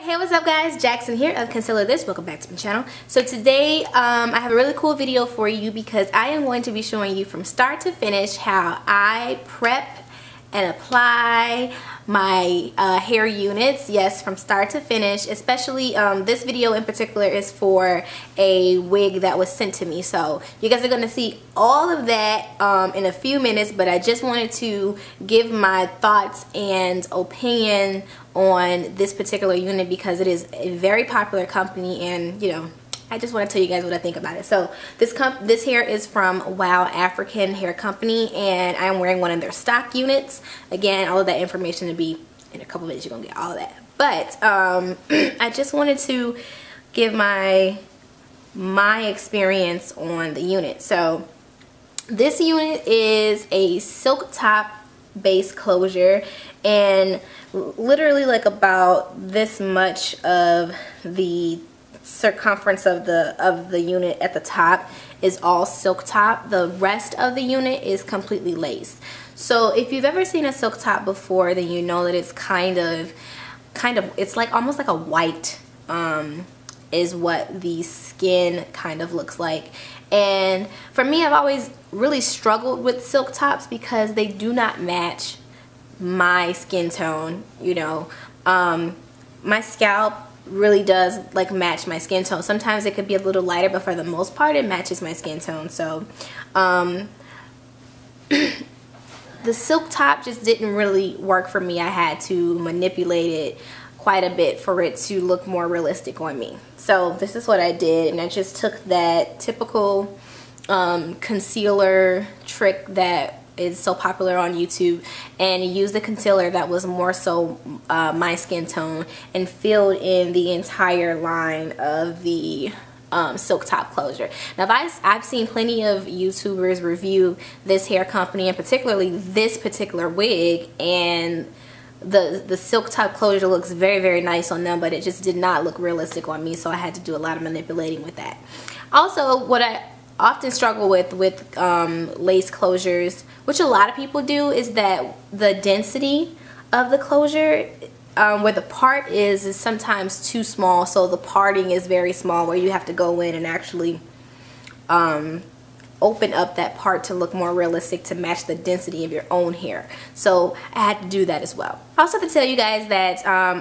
Hey, what's up guys? Jackson here of Concealer This. Welcome back to my channel. So today I have a really cool video for you because I am going to be showing you from start to finish how I prep and apply my hair units. Yes, from start to finish. Especially this video in particular is for a wig that was sent to me. So you guys are going to see all of that in a few minutes, but I just wanted to give my thoughts and opinion on this particular unit because it is a very popular company, and you know, I just want to tell you guys what I think about it. So this hair is from WowAfrican Hair Company, and I'm wearing one of their stock units. Again, all of that information will be in a couple minutes. You're gonna get all of that. But I just wanted to give my experience on the unit. So this unit is a silk top base closure, and literally like about this much of the circumference of the unit at the top is all silk top. The rest of the unit is completely lace. So if you've ever seen a silk top before, then you know that it's kind of it's like almost like a white is what the skin kind of looks like. And for me, I've always really struggled with silk tops because they do not match my skin tone. You know, my scalp really does like match my skin tone. Sometimes it could be a little lighter, but for the most part it matches my skin tone. So the silk top just didn't really work for me. I had to manipulate it quite a bit for it to look more realistic on me. So this is what I did, and I just took that typical concealer trick that is so popular on YouTube and used the concealer that was more so my skin tone and filled in the entire line of the silk top closure. Now I've seen plenty of YouTubers review this hair company, and particularly this particular wig, and the silk top closure looks very, very nice on them, but it just did not look realistic on me, so I had to do a lot of manipulating with that. Also, what I often struggle with lace closures, which a lot of people do, is that the density of the closure where the part is sometimes too small, so the parting is very small where you have to go in and actually open up that part to look more realistic to match the density of your own hair. So I had to do that as well. I also have to tell you guys that I'm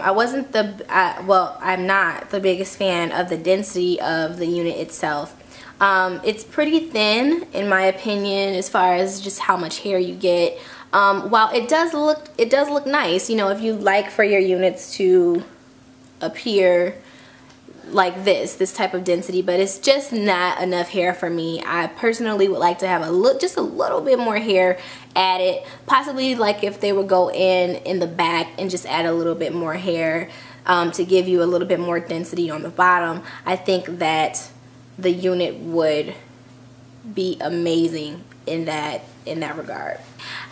not the biggest fan of the density of the unit itself. It's pretty thin in my opinion as far as just how much hair you get. While it does look nice, you know, if you like for your units to appear like this type of density, but it's just not enough hair for me. I personally would like to have just a little bit more hair added, possibly like if they would go in the back and just add a little bit more hair to give you a little bit more density on the bottom. I think that the unit would be amazing in that regard.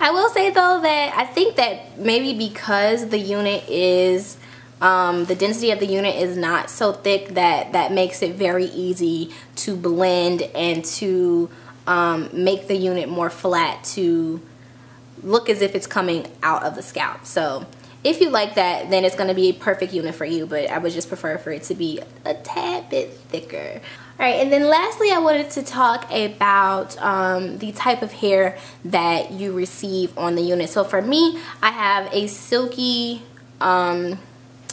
I will say though that I think that maybe because the unit is the density of the unit is not so thick, that makes it very easy to blend and to make the unit more flat to look as if it's coming out of the scalp. So if you like that, then it's going to be a perfect unit for you, but I would just prefer for it to be a tad bit thicker. Alright, and then lastly I wanted to talk about the type of hair that you receive on the unit. So for me, I have a silky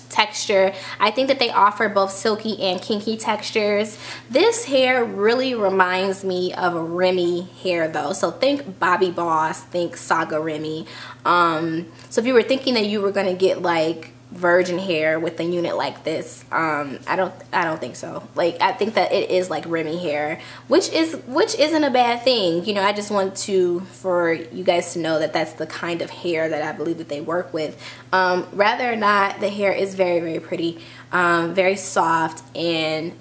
texture. I think that they offer both silky and kinky textures. This hair really reminds me of a Remy hair though. So think Bobbi Boss, think Saga Remy. So if you were thinking that you were gonna get like virgin hair with a unit like this, I don't think so. Like, I think that it is like Remy hair, which isn't a bad thing. You know, I just want for you guys to know that that's the kind of hair that I believe that they work with. Rather or not, the hair is very, very pretty, very soft, and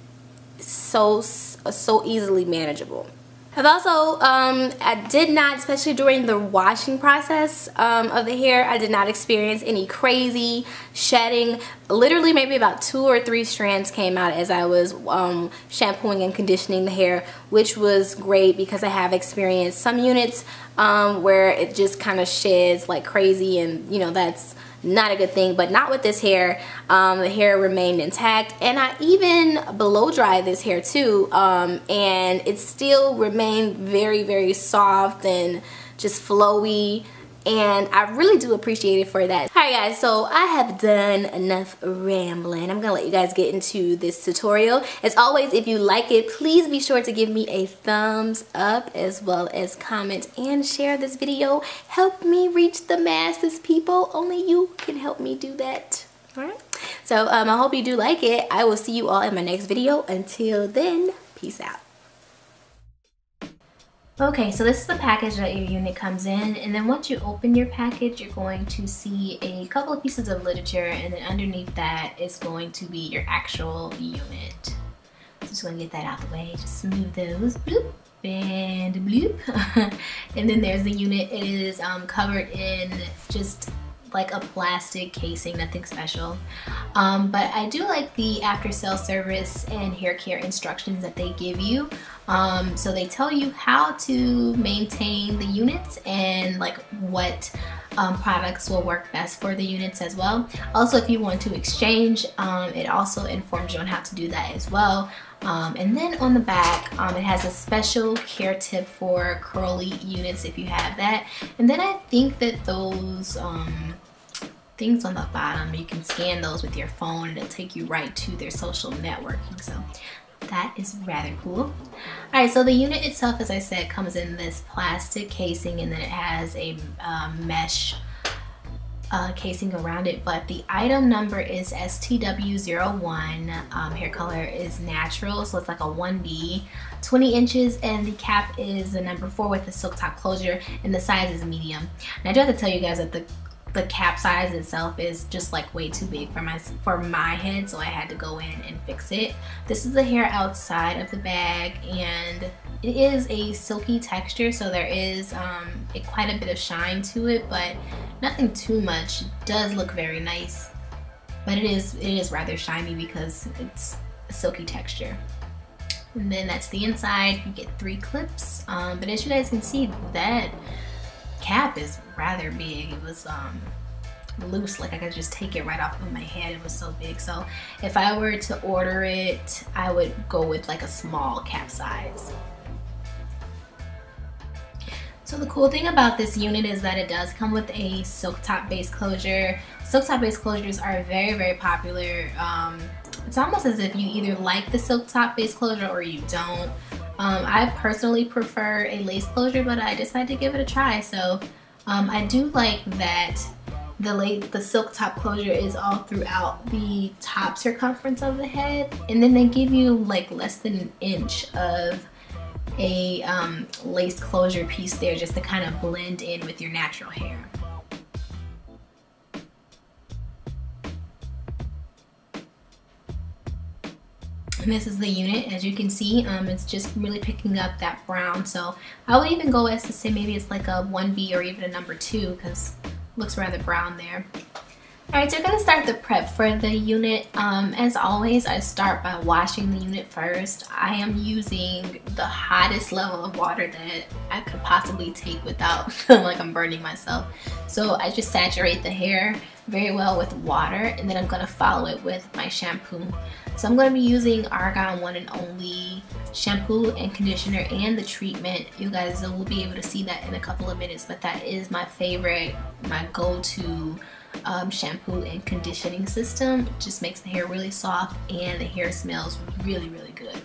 so easily manageable. I've also, I did not, especially during the washing process of the hair, I did not experience any crazy shedding. Literally maybe about 2 or 3 strands came out as I was shampooing and conditioning the hair, which was great because I have experienced some units where it just kind of sheds like crazy, and you know, that's not a good thing, but not with this hair. The hair remained intact, and I even blow dry this hair too, and it still remained very, very soft and just flowy, and I really do appreciate it for that. Alright guys, so I have done enough rambling. I'm gonna let you guys get into this tutorial. As always, if you like it, please be sure to give me a thumbs up, as well as comment and share this video. Help me reach the masses, people. Only you can help me do that. Alright, so I hope you do like it. I will see you all in my next video. Until then, peace out. Okay, so this is the package that your unit comes in, and then once you open your package, you're going to see a couple of pieces of literature, and then underneath that is going to be your actual unit. So just going to get that out the way, just move those, bloop, and bloop. And then there's the unit. It is covered in just like a plastic casing, nothing special. But I do like the after sale service and hair care instructions that they give you. So they tell you how to maintain the units and like what products will work best for the units as well. Also, if you want to exchange, it also informs you on how to do that as well. And then on the back, it has a special care tip for curly units if you have that. And then I think that those things on the bottom, you can scan those with your phone and it'll take you right to their social networking. So that is rather cool. Alright, so the unit itself, as I said, comes in this plastic casing, and then it has a mesh casing around it, but the item number is STW01. Hair color is natural, so it's like a 1B, 20 inches, and the cap is the number 4 with the silk top closure, and the size is medium. And I do have to tell you guys that the cap size itself is just like way too big for my head, so I had to go in and fix it. This is the hair outside of the bag, and it is a silky texture, so there is quite a bit of shine to it, but nothing too much. It does look very nice, but it is rather shiny because it's a silky texture. And then that's the inside. You get 3 clips, but as you guys can see, that cap is rather big. It was loose, like I could just take it right off of my head. It was so big. So if I were to order it, I would go with like a small cap size. So the cool thing about this unit is that it does come with a silk top base closure. Silk top base closures are very, very popular. It's almost as if you either like the silk top base closure or you don't. I personally prefer a lace closure, but I decided to give it a try. So I do like that the silk top closure is all throughout the top circumference of the head, and then they give you like less than an inch of a lace closure piece there just to kind of blend in with your natural hair. And this is the unit. As you can see, it's just really picking up that brown. So I would even go as to say maybe it's like a 1B or even a number 2, because it looks rather brown there. Alright, so we're going to start the prep for the unit. As always, I start by washing the unit first. I am using the hottest level of water that I could possibly take without feeling like I'm burning myself. So I just saturate the hair very well with water, and then I'm going to follow it with my shampoo. So I'm going to be using Argan One and Only shampoo and conditioner and the treatment. You guys will be able to see that in a couple of minutes, but that is my favorite, my go-to shampoo and conditioning system. It just makes the hair really soft and the hair smells really, really good.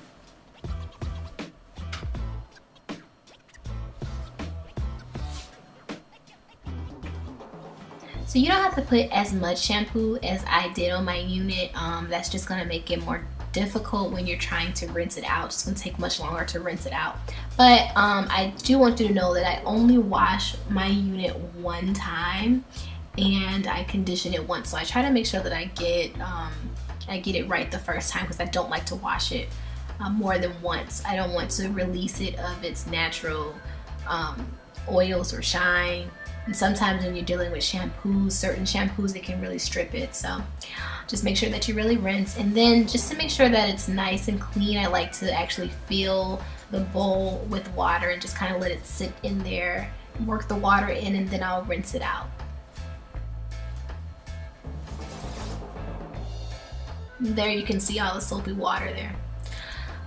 So you don't have to put as much shampoo as I did on my unit. That's just gonna make it more difficult when you're trying to rinse it out. It's gonna take much longer to rinse it out. But I do want you to know that I only wash my unit one time and I condition it once. So I try to make sure that I get it right the first time, because I don't like to wash it more than once. I don't want to release it of its natural oils or shine. And sometimes when you're dealing with shampoos, certain shampoos, it can really strip it. So just make sure that you really rinse. And then just to make sure that it's nice and clean, I like to actually fill the bowl with water and just kind of let it sit in there, work the water in, and then I'll rinse it out. There you can see all the soapy water there.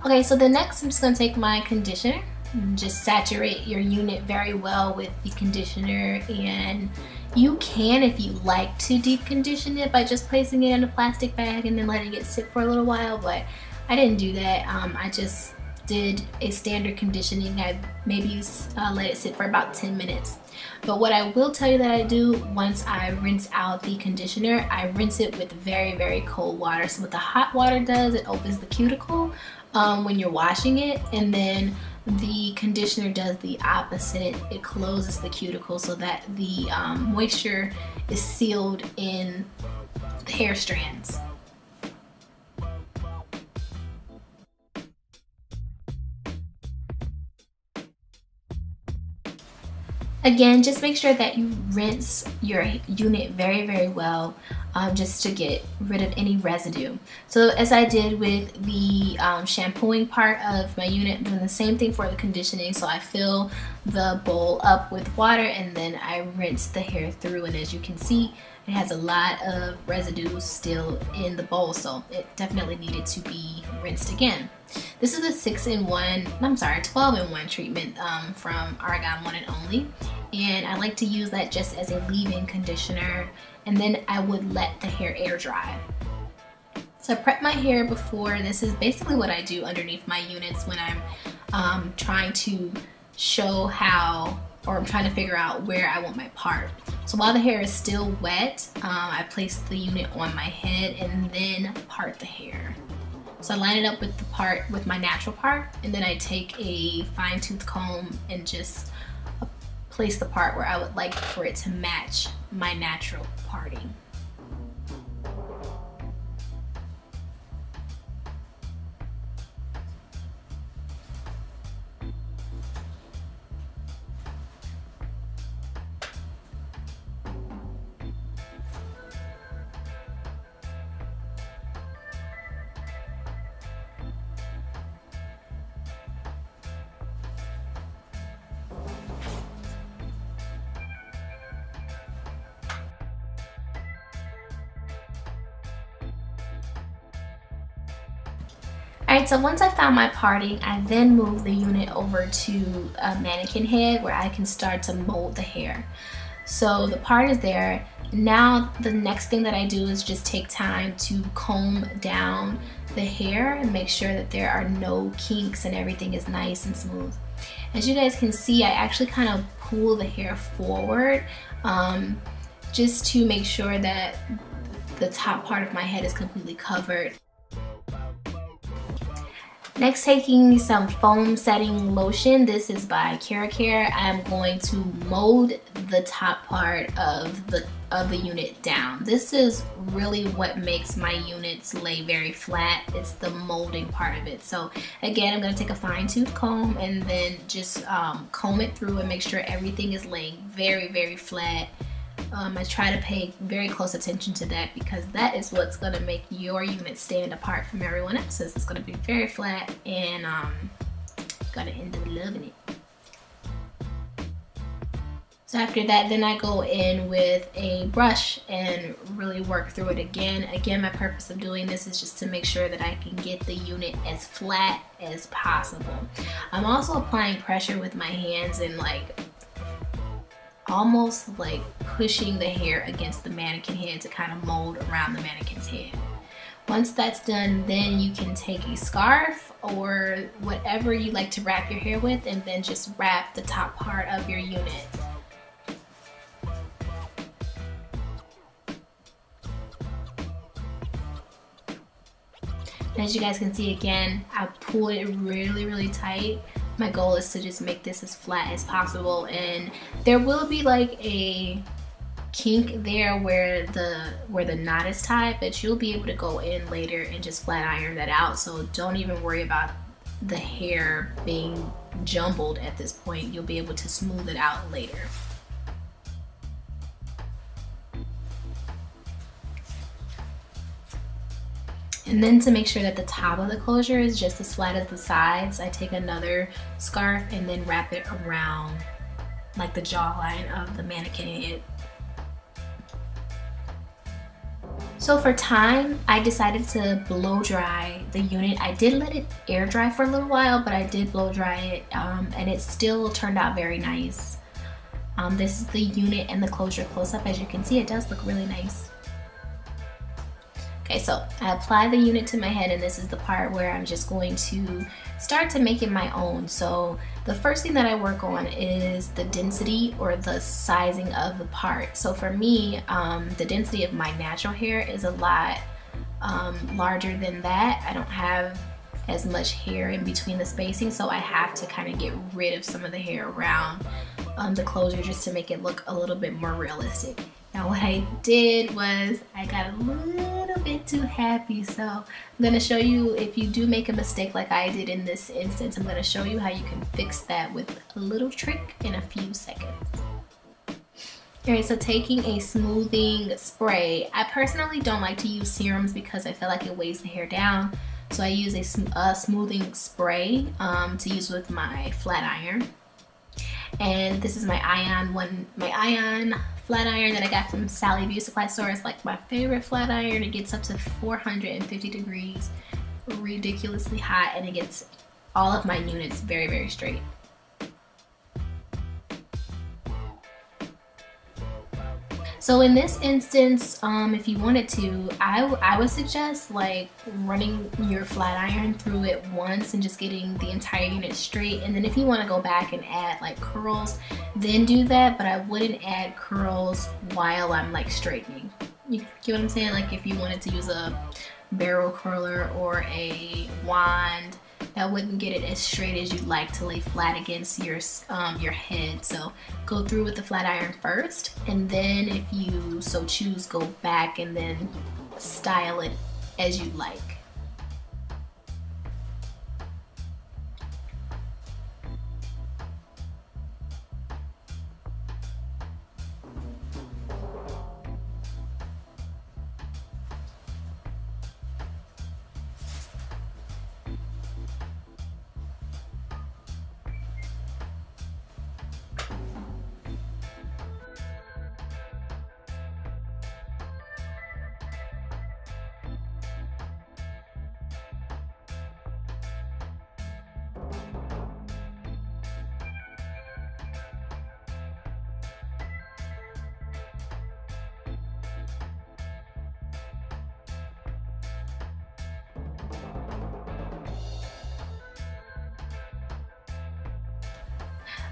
Okay, so the next I'm just gonna take my conditioner and just saturate your unit very well with the conditioner, and you can, if you like to, deep condition it by just placing it in a plastic bag and then letting it sit for a little while, but I didn't do that. I just did a standard conditioning. I maybe let it sit for about 10 minutes. But what I will tell you that I do, once I rinse out the conditioner, I rinse it with very, very cold water. So what the hot water does, it opens the cuticle when you're washing it, and then the conditioner does the opposite. It closes the cuticle so that the moisture is sealed in the hair strands. Again, just make sure that you rinse your unit very, very well, just to get rid of any residue. So as I did with the shampooing part of my unit, I'm doing the same thing for the conditioning. So I fill the bowl up with water and then I rinse the hair through, and as you can see, it has a lot of residue still in the bowl, so it definitely needed to be rinsed again. This is a 12-in-1 treatment from Argan One and Only, and I like to use that just as a leave-in conditioner, and then I would let the hair air dry. So I prep my hair before, and this is basically what I do underneath my units when I'm trying to show how, or I'm trying to figure out where I want my part. So while the hair is still wet, I place the unit on my head and then part the hair. So I line it up with the part, with my natural part, and then I take a fine-tooth comb and just place the part where I would like for it to match my natural parting. Alright, so once I found my parting, I then move the unit over to a mannequin head where I can start to mold the hair. So the part is there. Now the next thing that I do is just take time to comb down the hair and make sure that there are no kinks and everything is nice and smooth. As you guys can see, I actually kind of pull the hair forward just to make sure that the top part of my head is completely covered. Next, taking some foam setting lotion. This is by Care. I'm going to mold the top part of the unit down. This is really what makes my units lay very flat. It's the molding part of it. So again, I'm going to take a fine-tooth comb and then just comb it through and make sure everything is laying very, very flat. I try to pay very close attention to that because that is what's going to make your unit stand apart from everyone else's. It's going to be very flat, and going to end up loving it. So after that, then I go in with a brush and really work through it again. Again, my purpose of doing this is just to make sure that I can get the unit as flat as possible. I'm also applying pressure with my hands and almost like pushing the hair against the mannequin head to kind of mold around the mannequin's head. Once that's done, then you can take a scarf or whatever you like to wrap your hair with and then just wrap the top part of your unit. And as you guys can see, again, I pull it really, really tight. My goal is to just make this as flat as possible, and there will be like a kink there where the knot is tied, but you'll be able to go in later and just flat iron that out. So don't even worry about the hair being jumbled at this point. You'll be able to smooth it out later. And then to make sure that the top of the closure is just as flat as the sides, I take another scarf and then wrap it around like the jawline of the mannequin head. So for time, I decided to blow dry the unit. I did let it air dry for a little while, but I did blow dry it, and it still turned out very nice. This is the unit and the closure close-up. As you can see, it does look really nice. Okay, so I apply the unit to my head, and this is the part where I'm just going to start to make it my own. So the first thing that I work on is the density or the sizing of the part. So for me, the density of my natural hair is a lot larger than that. I don't have as much hair in between the spacing, so I have to kind of get rid of some of the hair around the closure just to make it look a little bit more realistic. Now what I did was I got a little bit too happy, so I'm going to show you, if you do make a mistake like I did in this instance, I'm going to show you how you can fix that with a little trick in a few seconds. Alright, so taking a smoothing spray. I personally don't like to use serums because I feel like it weighs the hair down. So I use a smoothing spray to use with my flat iron. And this is my Ion flat iron that I got from Sally Beauty Supply Store. It's like my favorite flat iron. It gets up to 450 degrees, ridiculously hot, and it gets all of my units very, very straight. So in this instance, if you wanted to, I would suggest like running your flat iron through it once and just getting the entire unit straight. And then if you want to go back and add like curls, then do that. But I wouldn't add curls while I'm like straightening. You get what I'm saying? Like if you wanted to use a barrel curler or a wand, that wouldn't get it as straight as you'd like to lay flat against your head. So go through with the flat iron first, and then if you so choose, go back and then style it as you like.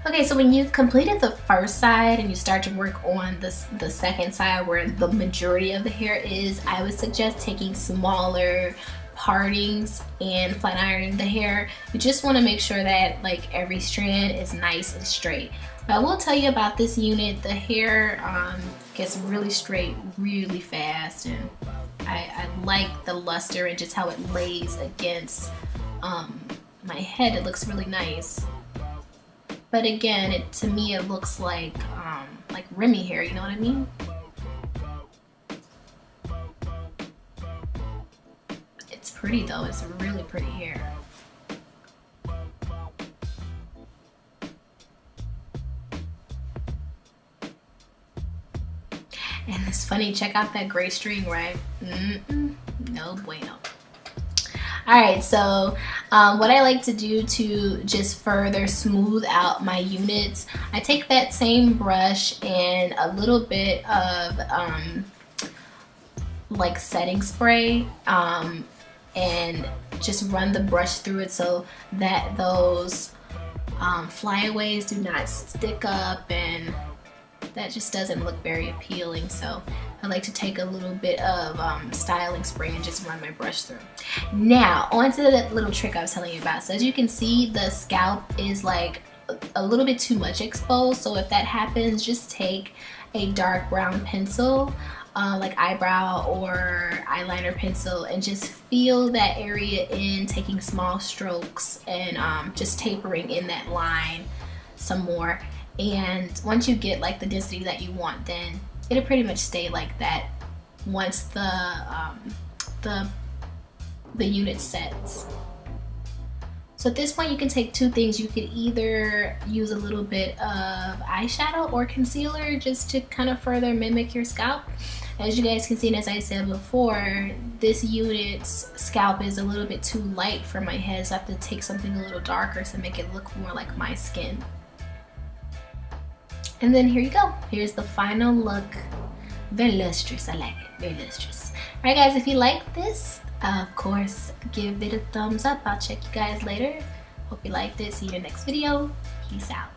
Okay, so when you've completed the first side and you start to work on the second side where the majority of the hair is, I would suggest taking smaller partings and flat ironing the hair. You just want to make sure that like every strand is nice and straight. But I will tell you about this unit, the hair gets really straight really fast, and I like the luster and just how it lays against my head. It looks really nice. But again, to me it looks like Remy hair, you know what I mean? It's pretty though, it's really pretty hair. And it's funny, check out that gray string, right? No bueno. Alright, so what I like to do to just further smooth out my units, I take that same brush and a little bit of like setting spray and just run the brush through it so that those flyaways do not stick up, and that just doesn't look very appealing. So I like to take a little bit of styling spray and just run my brush through. Now, onto that little trick I was telling you about. So as you can see, the scalp is like a little bit too much exposed. So if that happens, just take a dark brown pencil, like eyebrow or eyeliner pencil, and just feel that area in, taking small strokes and just tapering in that line some more. And once you get like the density that you want, then it'll pretty much stay like that once the unit sets. So at this point you can take two things. You could either use a little bit of eyeshadow or concealer just to kind of further mimic your scalp. As you guys can see, and as I said before, this unit's scalp is a little bit too light for my head, so I have to take something a little darker to make it look more like my skin. And then here you go. Here's the final look. Very lustrous. I like it. Very lustrous. Alright guys, if you like this, of course, give it a thumbs up. I'll check you guys later. Hope you liked it. See you in the next video. Peace out.